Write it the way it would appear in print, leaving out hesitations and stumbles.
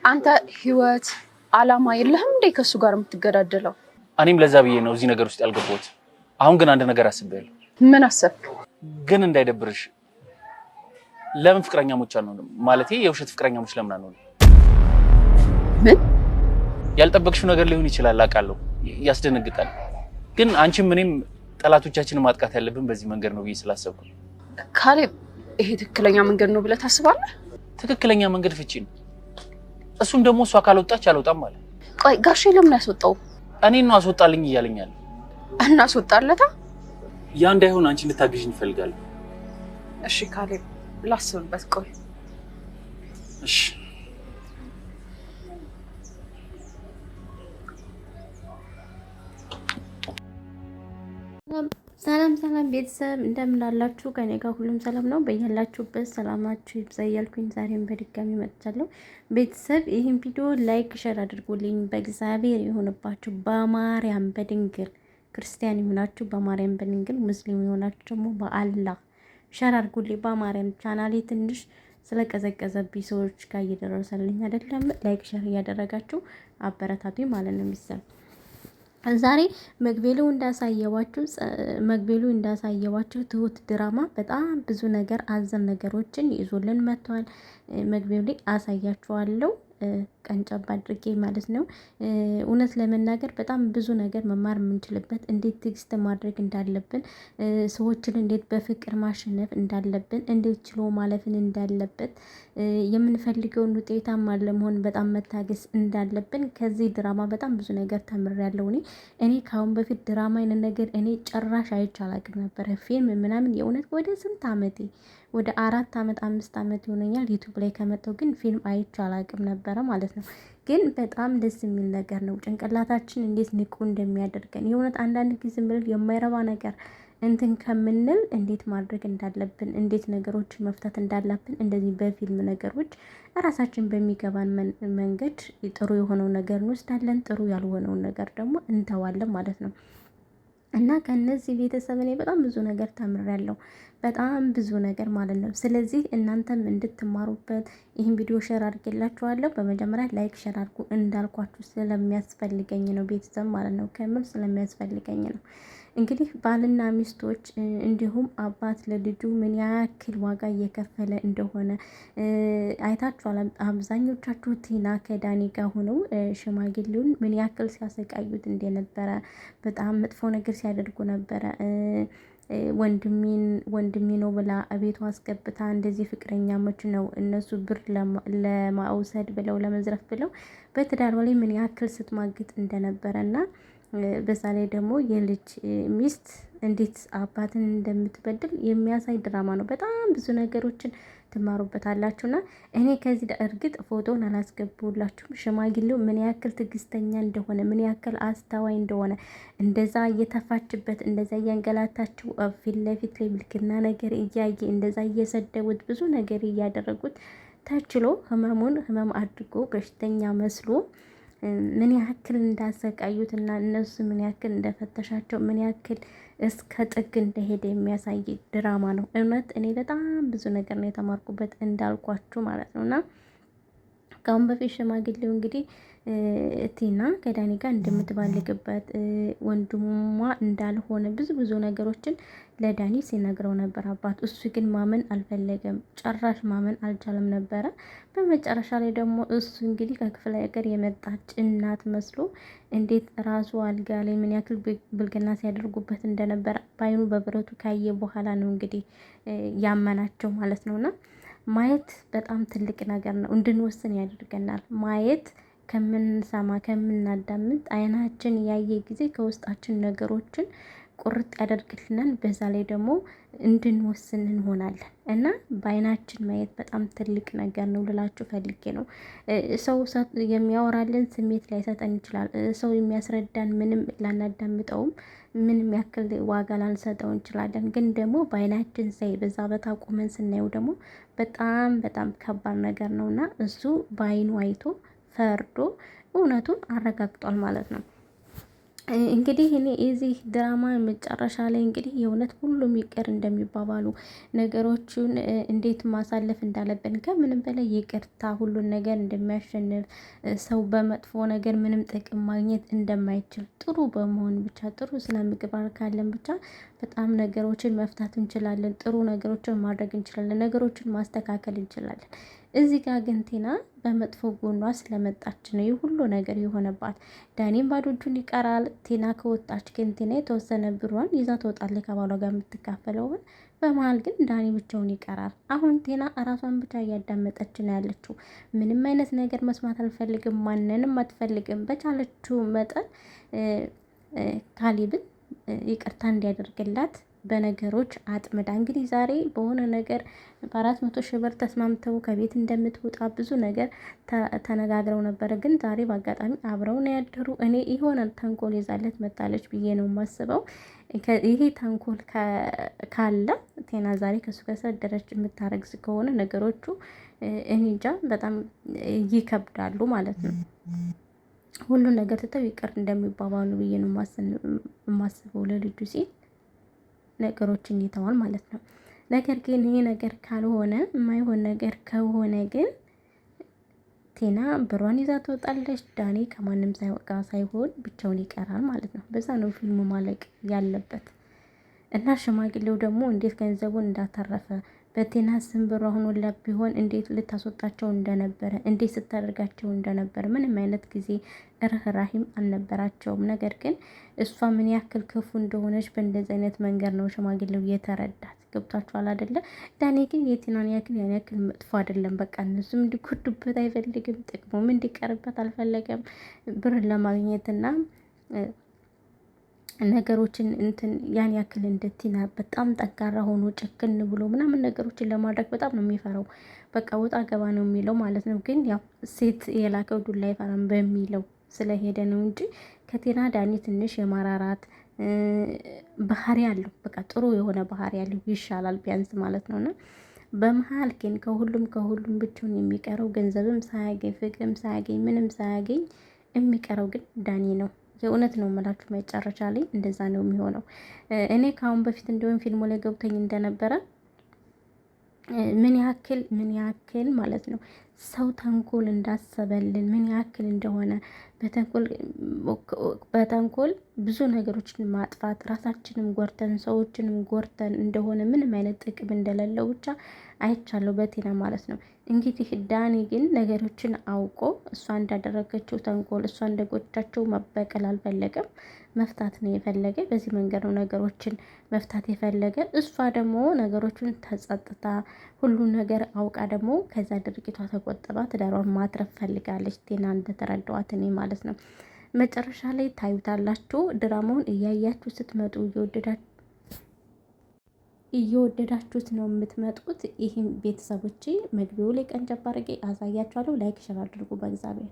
አንተ ህይወት አላማ የለህም እንዴ ከሱ ጋር የምትገዳደለው? እኔም ለዛ ብዬ ነው እዚህ ነገር ውስጥ ያልገባሁት። አሁን ግን አንድ ነገር አስቤያለሁ። ምን አሰብክ? ግን እንዳይደብርሽ ለምን ፍቅረኛሞች አንሆንም? ማለቴ የውሸት ፍቅረኛሞች ለምን አንሆንም? ምን? ያልጠበቅሽው ነገር ሊሆን ይችላል አውቃለሁ፣ ያስደነግጣል። ግን አንቺም እኔም ጠላቶቻችንን ማጥቃት ያለብን በዚህ መንገድ ነው ብዬ ስላሰብኩ። ካሌብ፣ ይሄ ትክክለኛ መንገድ ነው ብለህ ታስባለህ? ትክክለኛ መንገድ ፍቺ ነው። እሱም ደግሞ እሷ ካልወጣች አልወጣም ማለት። ቆይ ጋሼ ለምን ያስወጣው? እኔን ነው አስወጣልኝ እያለኛል። እናስወጣለታ? ያ እንዳይሆን አንቺ እንድታግዥኝ እፈልጋለሁ። እሺ ካሌብ፣ ላስብበት። ቆይ እሺ። ሰላም ሰላም ቤተሰብ እንደምን አላችሁ? ከኔ ጋር ሁሉም ሰላም ነው። በያላችሁበት ሰላማችሁ ይብዛ እያልኩኝ ዛሬም በድጋሚ መጥቻለሁ። ቤተሰብ ይህን ቪዲዮ ላይክ ሼር አድርጉልኝ። በእግዚአብሔር የሆነባችሁ በማርያም በድንግል ክርስቲያን የሆናችሁ በማርያም በድንግል፣ ሙስሊም የሆናችሁ ደግሞ በአላህ ሼር አድርጉልኝ። በማርያም ቻናሌ ትንሽ ስለቀዘቀዘብኝ ሰዎች ጋር እየደረሰልኝ አይደለም። ላይክ ሼር እያደረጋችሁ አበረታቱኝ ማለት ነው ቤተሰብ። ዛሬ መግቢያው እንዳሳየዋችሁ ትሁት ድራማ በጣም ብዙ ነገር አዘል ነገሮችን ይዞልን መጥቷል። መግቢያው ላይ አሳያችኋለሁ ቀንጨብ አድርጌ ማለት ነው። እውነት ለመናገር በጣም ብዙ ነገር መማር የምንችልበት፣ እንዴት ትዕግስት ማድረግ እንዳለብን፣ ሰዎችን እንዴት በፍቅር ማሸነፍ እንዳለብን፣ እንዴት ችሎ ማለፍን እንዳለበት፣ የምንፈልገውን ውጤታማ ለመሆን በጣም መታገስ እንዳለብን ከዚህ ድራማ በጣም ብዙ ነገር ተምሬያለሁ። እኔ ከአሁን በፊት ድራማ አይነት ነገር እኔ ጭራሽ አይቼ አላውቅም ነበረ። ፊልም ምናምን የእውነት ወደ ስንት ዓመቴ ወደ 4 ዓመት 5 ዓመት ይሆነኛል ዩቲዩብ ላይ ከመጣሁ፣ ግን ፊልም አይቼ አላውቅም ነበረ ማለት ነው። ግን በጣም ደስ የሚል ነገር ነው። ጭንቅላታችን እንዴት ንቁ እንደሚያደርገን የእውነት አንዳንድ ጊዜ ምል የማይረባ ነገር እንትን ከምንል እንዴት ማድረግ እንዳለብን፣ እንዴት ነገሮችን መፍታት እንዳለብን እንደዚህ በፊልም ነገሮች ራሳችን በሚገባን መንገድ ጥሩ የሆነው ነገር እንወስዳለን፣ ጥሩ ያልሆነውን ነገር ደግሞ እንተዋለን ማለት ነው። እና ከነዚህ ቤተሰብ እኔ በጣም ብዙ ነገር ተምሬያለሁ። በጣም ብዙ ነገር ማለት ነው። ስለዚህ እናንተም እንድትማሩበት ይህን ቪዲዮ ሼር አድርጌላችኋለሁ። በመጀመሪያ ላይክ ሼር አድርጉ እንዳልኳችሁ ስለሚያስፈልገኝ ነው ቤተሰብ ማለት ነው። ከምር ስለሚያስፈልገኝ ነው። እንግዲህ ባልና ሚስቶች እንዲሁም አባት ለልጁ ምን ያክል ዋጋ እየከፈለ እንደሆነ አይታችኋል። አብዛኞቻችሁ ቲና ከዳኒ ጋር ሆነው ሽማግሌውን ምን ያክል ሲያሰቃዩት እንደነበረ፣ በጣም መጥፎ ነገር ሲያደርጉ ነበረ። ወንድሜ ነው ብላ ቤቷ አስገብታ እንደዚህ ፍቅረኛሞች ነው እነሱ ብር ለማውሰድ ብለው ለመዝረፍ ብለው በትዳር ላይ ምን ያክል ስትማግጥ እንደነበረና በዛ ላይ ደግሞ የልጅ ሚስት እንዴት አባትን እንደምትበድል የሚያሳይ ድራማ ነው። በጣም ብዙ ነገሮችን ትማሩበታላችሁና እኔ ከዚህ እርግጥ ፎቶን አላስገቡላችሁም። ሽማግሌው ምን ያክል ትዕግስተኛ እንደሆነ፣ ምን ያክል አስተዋይ እንደሆነ፣ እንደዛ እየተፋችበት፣ እንደዛ እያንገላታችሁ ፊት ለፊት ላይ ብልግና ነገር እያየ እንደዛ እየሰደቡት ብዙ ነገር እያደረጉት ተችሎ ህመም አድርጎ በሽተኛ መስሎ ምን ያክል እንዳሰቃዩት እና እነሱ ምን ያክል እንደፈተሻቸው ምን ያክል እስከ ጥግ እንደሄደ የሚያሳይ ድራማ ነው። እውነት እኔ በጣም ብዙ ነገር ነው የተማርኩበት እንዳልኳችሁ ማለት ነው። እና ከአሁን በፊት ሽማግሌው እንግዲህ ቲና ከዳኒ ጋር እንደምትባልግበት ወንድሟ እንዳልሆነ ብዙ ነገሮችን ለዳኒ ሲነግረው ነበር አባት። እሱ ግን ማመን አልፈለገም፣ ጭራሽ ማመን አልቻለም ነበረ። በመጨረሻ ላይ ደግሞ እሱ እንግዲህ ከክፍለ ሀገር የመጣች እናት መስሎ እንዴት ራሱ አልጋ ላይ ምን ያክል ብልግና ሲያደርጉበት እንደነበረ በአይኑ በብረቱ ካየ በኋላ ነው እንግዲህ ያመናቸው ማለት ነውና ማየት በጣም ትልቅ ነገር ነው። እንድንወስን ያደርገናል። ማየት ከምንሰማ ከምናዳምጥ አይናችን ያየ ጊዜ ከውስጣችን ነገሮችን ቁርጥ ያደርግልናል። በዛ ላይ ደግሞ እንድንወስን እንሆናለን እና በአይናችን ማየት በጣም ትልቅ ነገር ነው ልላችሁ ፈልጌ ነው። ሰው የሚያወራልን ስሜት ላይሰጠን ይችላል። ሰው የሚያስረዳን ምንም ላናዳምጠውም ምንም ያክል ዋጋ ላንሰጠው እንችላለን። ግን ደግሞ በአይናችን ሳይ በዛ በታቁመን ስናየው ደግሞ በጣም ከባድ ነገር ነውና እሱ በአይኑ አይቶ ፈርዶ እውነቱን አረጋግጧል ማለት ነው። እንግዲህ እኔ የዚህ ድራማ መጨረሻ ላይ እንግዲህ የእውነት ሁሉም ይቅር እንደሚባባሉ ነገሮቹን እንዴት ማሳለፍ እንዳለብን ከምንም በላይ ይቅርታ ሁሉን ነገር እንደሚያሸንፍ ሰው በመጥፎ ነገር ምንም ጥቅም ማግኘት እንደማይችል ጥሩ በመሆን ብቻ ጥሩ ስነ ምግባር ካለን ብቻ በጣም ነገሮችን መፍታት እንችላለን። ጥሩ ነገሮችን ማድረግ እንችላለን። ነገሮችን ማስተካከል እንችላለን። እዚህ ጋር ግን ቲና በመጥፎ ጎኗ ስለመጣች ነው ይህ ሁሉ ነገር የሆነባት። ዳኒም ባዶ እጁን ይቀራል። ቲና ከወጣች ግን ቲና የተወሰነ ብሯን ይዛ ትወጣለች ከባሏ ጋር የምትካፈለውን። በመሀል ግን ዳኒ ብቻውን ይቀራል። አሁን ቲና እራሷን ብቻ እያዳመጠች ነው ያለችው። ምንም አይነት ነገር መስማት አልፈልግም፣ ማንንም አትፈልግም። በቻለችው መጠን ካሌብን ይቅርታ እንዲያደርግላት በነገሮች አጥምዳ እንግዲህ ዛሬ በሆነ ነገር በ400,000 ብር ተስማምተው ከቤት እንደምትወጣ ብዙ ነገር ተነጋግረው ነበረ። ግን ዛሬ በአጋጣሚ አብረው ነው ያደሩ። እኔ የሆነ ተንኮል ይዛለት መጣለች ብዬ ነው የማስበው። ይሄ ተንኮል ካለ ቴና ዛሬ ከሱ ጋር ሰደረች የምታረግዝ ከሆነ ነገሮቹ እኔ እንጃ በጣም ይከብዳሉ ማለት ነው። ሁሉን ነገር ትተው ይቅር እንደሚባባሉ ብዬ ነው የማስበው ለልጁ ሲል ነገሮችን ይተዋል ማለት ነው። ነገር ግን ይሄ ነገር ካልሆነ የማይሆን ነገር ከሆነ ግን ቲና ብሯን ይዛ ትወጣለች። ዳኒ ከማንም ጋር ሳይሆን ብቻውን ይቀራል ማለት ነው። በዛ ነው ፊልሙ ማለቅ ያለበት እና ሽማግሌው ደግሞ እንዴት ገንዘቡን እንዳተረፈ በቲና ስም ብር ሆኖላ ቢሆን እንዴት ልታስወጣቸው እንደነበረ እንዴት ስታደርጋቸው እንደነበረ ምንም አይነት ጊዜ ርህራሂም አልነበራቸውም። ነገር ግን እሷ ምን ያክል ክፉ እንደሆነች በእንደዚህ አይነት መንገድ ነው ሽማግሌው የተረዳት። ገብቷችኋል አይደለ? ዳኒ ግን የቲናን ያክል ያን ያክል መጥፎ አይደለም። በቃ እነሱም እንዲጎዱበት አይፈልግም፣ ጥቅሙም እንዲቀርበት አልፈለገም። ብር ለማግኘትና ነገሮችን ያን ያክል እንደ ቲና በጣም ጠንካራ ሆኖ ጨክን ብሎ ምናምን ነገሮችን ለማድረግ በጣም ነው የሚፈራው። በቃ ወጣ ገባ ነው የሚለው ማለት ነው። ግን ያው ሴት የላከው ዱላ አይፈራም በሚለው ስለሄደ ነው እንጂ ከቲና ዳኒ ትንሽ የማራራት ባህሪ ያለው በቃ ጥሩ የሆነ ባህሪ ያለው ይሻላል ቢያንስ ማለት ነውና በመሀል ግን ከሁሉም ብቻውን የሚቀረው ገንዘብም ሳያገኝ ፍቅርም ሳያገኝ ምንም ሳያገኝ የሚቀረው ግን ዳኒ ነው። የእውነት ነው የምላችሁ መጨረሻ ላይ እንደዛ ነው የሚሆነው። እኔ ከአሁን በፊት እንዲሆን ፊልሙ ላይ ገብተኝ እንደነበረ ምን ያክል ማለት ነው ሰው ተንኮል እንዳሰበልን ምን ያክል እንደሆነ በተንኮል ብዙ ነገሮችን ማጥፋት ራሳችንም ጎርተን ሰዎችንም ጎርተን እንደሆነ ምንም አይነት ጥቅም እንደሌለው ብቻ አይቻለሁ በቲና ማለት ነው። እንግዲህ ዳኒ ግን ነገሮችን አውቆ እሷ እንዳደረገችው ተንኮል እሷ እንደጎዳቸው መበቀል አልፈለገም። መፍታት ነው የፈለገ። በዚህ መንገድ ነው ነገሮችን መፍታት የፈለገ። እሷ ደግሞ ነገሮችን ተጸጥታ ሁሉን ነገር አውቃ ደግሞ ከዛ ድርጊቷ ተቆጥባ ትዳሯን ማትረፍ ፈልጋለች። ቲና እንደተረዳዋት እኔ ማለት ነው። መጨረሻ ላይ ታዩታላችሁ። ድራማውን እያያችሁ ስትመጡ እየወደዳችሁት ነው የምትመጡት። ይህም ቤተሰቦቼ መግቢያው ላይ ቀንጨብ አድርጌ አሳያችኋለሁ። ላይክ ሸር አድርጉ በእግዚአብሔር